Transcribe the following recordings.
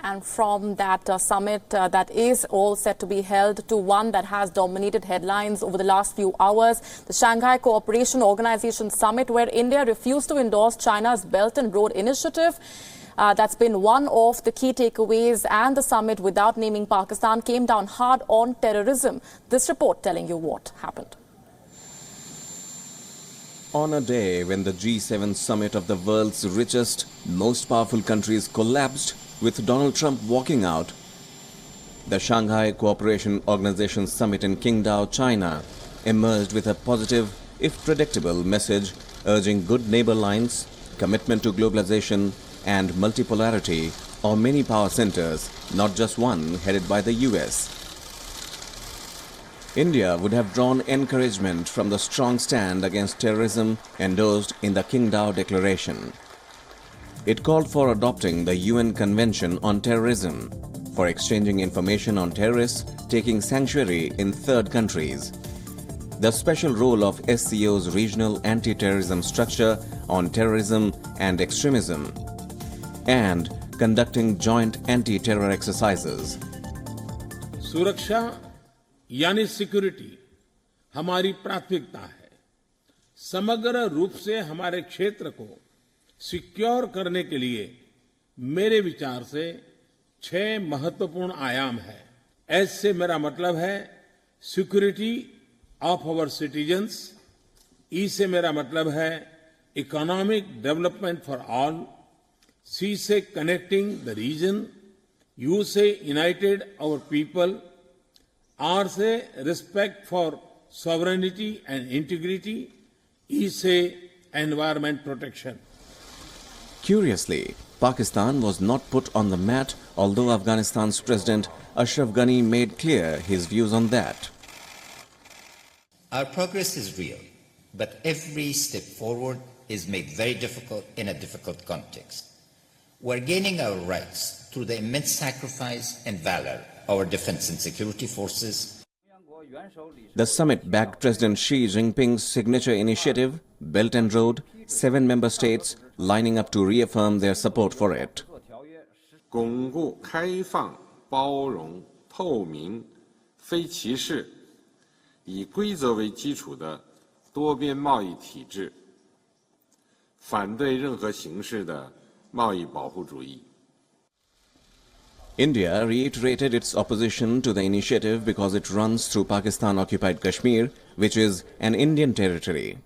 and from that summit that is all set to be held to one that has dominated headlines over the last few hours, the Shanghai Cooperation Organization summit, where India refused to endorse China's Belt and Road Initiative. That's been one of the key takeaways, and the summit, without naming Pakistan, came down hard on terrorism. This report telling you what happened. On a day when the G7 summit of the world's richest, most powerful countries collapsed with Donald Trump walking out, the Shanghai Cooperation Organization summit in Qingdao, China, emerged with a positive, if predictable, message urging good neighbor lines, commitment to globalization, and multipolarity, or many power centers, not just one headed by the US. India would have drawn encouragement from the strong stand against terrorism endorsed in the Qingdao Declaration. It called for adopting the UN Convention on Terrorism, for exchanging information on terrorists taking sanctuary in third countries, the special role of SCO's regional anti-terrorism structure on terrorism and extremism, and conducting joint anti-terror exercises. सुरक्षा यानी security हमारी प्राथमिकता है। समग्र रूप से हमारे क्षेत्र को सिक्योर करने के लिए मेरे विचार से 6 महत्वपूर्ण आयाम है। एस से मेरा मतलब है security of our citizens, E से मेरा मतलब है economic development for all, C से कनेक्टिंग द रीजन, यू से यूनाइटेड आवर पीपल, आर से respect for sovereignty and integrity, E से environment protection. Curiously, Pakistan was not put on the mat, although Afghanistan's President Ashraf Ghani made clear his views on that. Our progress is real, but every step forward is made very difficult in a difficult context. We're gaining our rights through the immense sacrifice and valor of our defense and security forces. The summit backed President Xi Jinping's signature initiative, Belt and Road, 7 member states lining up to reaffirm their support for it. 巩固开放、包容、透明、非歧视，以规则为基础的多边贸易体制，反对任何形式的贸易保护主义。 India reiterated its opposition to the initiative because it runs through Pakistan-occupied Kashmir, which is an Indian territory.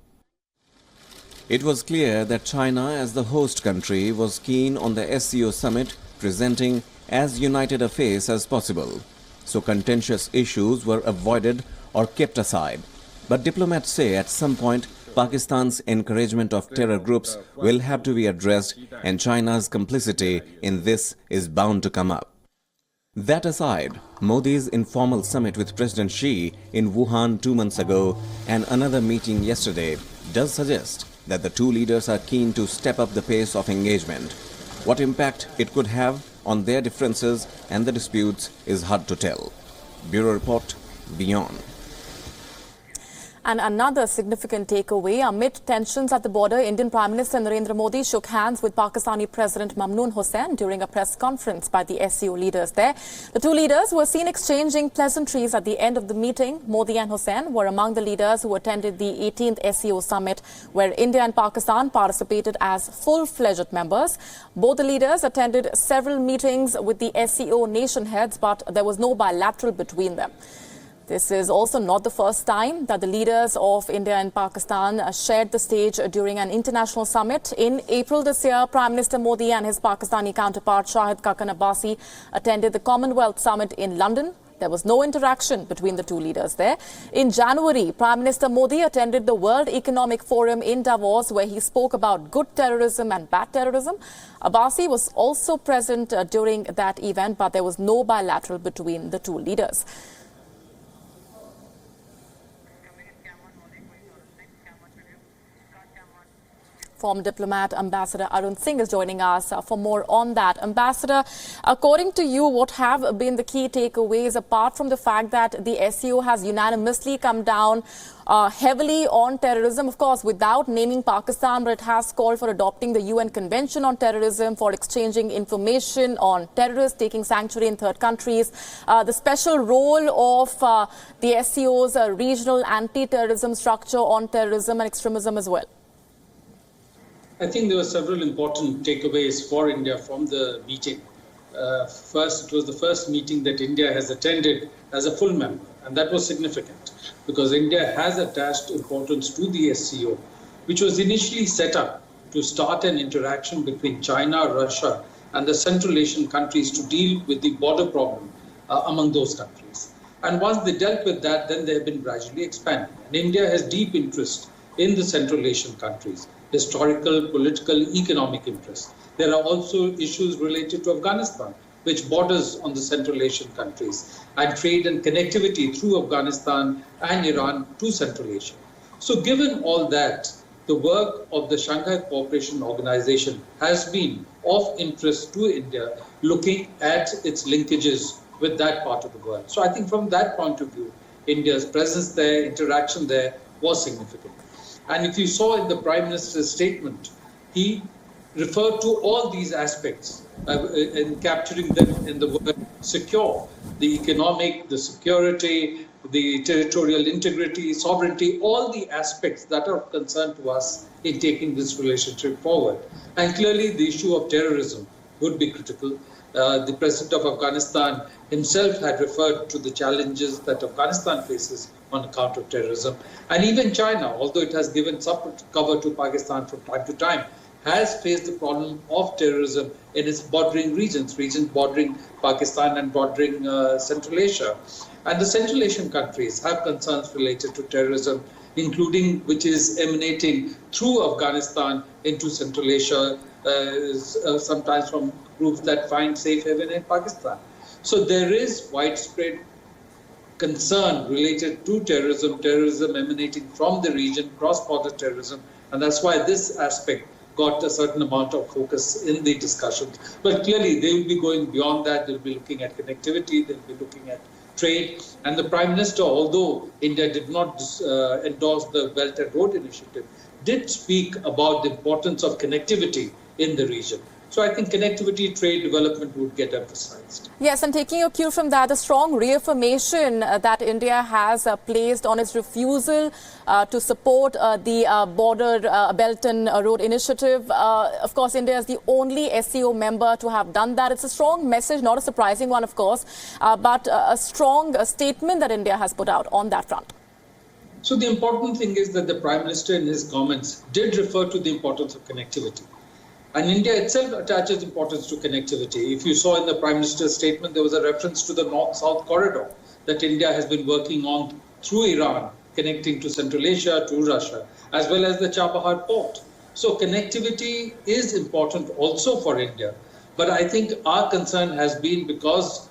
It was clear that China, as the host country, was keen on the SCO summit presenting as united a face as possible, so contentious issues were avoided or kept aside. But diplomats say at some point Pakistan's encouragement of terror groups will have to be addressed, and China's complicity in this is bound to come up. That aside, Modi's informal summit with President Xi in Wuhan 2 months ago and another meeting yesterday does suggest that the two leaders are keen to step up the pace of engagement. What impact it could have on their differences and the disputes is hard to tell. Bureau Report, WION. And another significant takeaway, amid tensions at the border, Indian Prime Minister Narendra Modi shook hands with Pakistani President Mamnoon Hussain during a press conference by the SCO leaders there. The two leaders were seen exchanging pleasantries at the end of the meeting. Modi and Hussain were among the leaders who attended the 18th SCO summit, where India and Pakistan participated as full-fledged members. Both the leaders attended several meetings with the SCO nation heads, but there was no bilateral between them. This is also not the first time that the leaders of India and Pakistan shared the stage during an international summit. In April this year, Prime Minister Modi and his Pakistani counterpart Shahid Khaqan Abbasi attended the Commonwealth Summit in London. There was no interaction between the two leaders there. In January, Prime Minister Modi attended the World Economic Forum in Davos, where he spoke about good terrorism and bad terrorism. Abbasi was also present during that event, but there was no bilateral between the two leaders. Former diplomat Ambassador Arun Singh is joining us for more on that. Ambassador, according to you, what have been the key takeaways apart from the fact that the SCO has unanimously come down heavily on terrorism, of course, without naming Pakistan, but it has called for adopting the UN Convention on Terrorism, for exchanging information on terrorists taking sanctuary in third countries, the special role of the SCO's regional anti-terrorism structure on terrorism and extremism as well? I think there were several important takeaways for India from the meeting. First, it was the first meeting that India has attended as a full member, and that was significant because India has attached importance to the SCO, which was initially set up to start an interaction between China, Russia, and the Central Asian countries to deal with the border problem among those countries. And once they dealt with that, then they have been gradually expanding. And India has deep interest in the Central Asian countries, historical, political, economic interest. There are also issues related to Afghanistan, which borders on the Central Asian countries, and trade and connectivity through Afghanistan and Iran to Central Asia. So given all that, the work of the Shanghai Cooperation Organization has been of interest to India, looking at its linkages with that part of the world. So I think from that point of view, India's presence there, interaction there was significant. And if you saw in the Prime Minister's statement, he referred to all these aspects and capturing them in the word secure: the economic, the security, the territorial integrity, sovereignty, all the aspects that are of concern to us in taking this relationship forward. And clearly the issue of terrorism would be critical. The President of Afghanistan himself had referred to the challenges that Afghanistan faces on account of terrorism. And even China, although it has given some cover to Pakistan from time to time, has faced the problem of terrorism in its bordering regions bordering Pakistan and bordering Central Asia. And the Central Asian countries have concerns related to terrorism, including which is emanating through Afghanistan into Central Asia, sometimes from groups that find safe haven in Pakistan. So there is widespread concern related to terrorism emanating from the region, cross-border terrorism, and that's why this aspect got a certain amount of focus in the discussions. But clearly they will be going beyond that. They'll be looking at connectivity, they'll be looking at trade. And the Prime Minister, although India did not endorse the Belt and Road Initiative, did speak about the importance of connectivity in the region. So I think connectivity, trade, development would get emphasized. Yes, and taking a cue from that, the strong reaffirmation that India has placed on its refusal to support the Border Belt and Road Initiative. Of course, India is the only SCO member to have done that. It's a strong message, not a surprising one, of course, but a strong statement that India has put out on that front. So the important thing is that the Prime Minister in his comments did refer to the importance of connectivity. And India itself attaches importance to connectivity. If you saw in the Prime Minister's statement, there was a reference to the North-South corridor that India has been working on through Iran, connecting to Central Asia, to Russia, as well as the Chabahar port. So connectivity is important also for India. But I think our concern has been because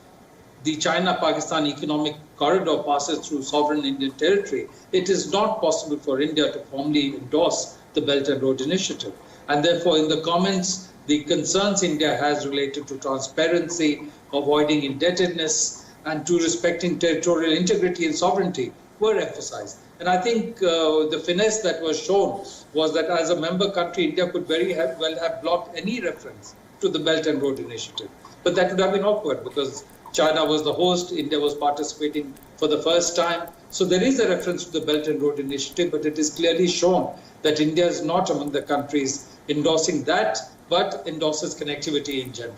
the China-Pakistan economic corridor passes through sovereign Indian territory, it is not possible for India to formally endorse the Belt and Road Initiative. And therefore, in the comments, the concerns India has related to transparency, avoiding indebtedness, and to respecting territorial integrity and sovereignty were emphasized. And I think the finesse that was shown was that as a member country, India could very well have blocked any reference to the Belt and Road Initiative. But that would have been awkward because China was the host, India was participating for the first time. So there is a reference to the Belt and Road Initiative, but it is clearly shown that India is not among the countries endorsing that, but endorses connectivity in general.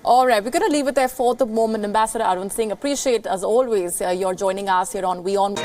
All right, we're going to leave it there for the moment. Ambassador Arun Singh, appreciate as always your joining us here on WION.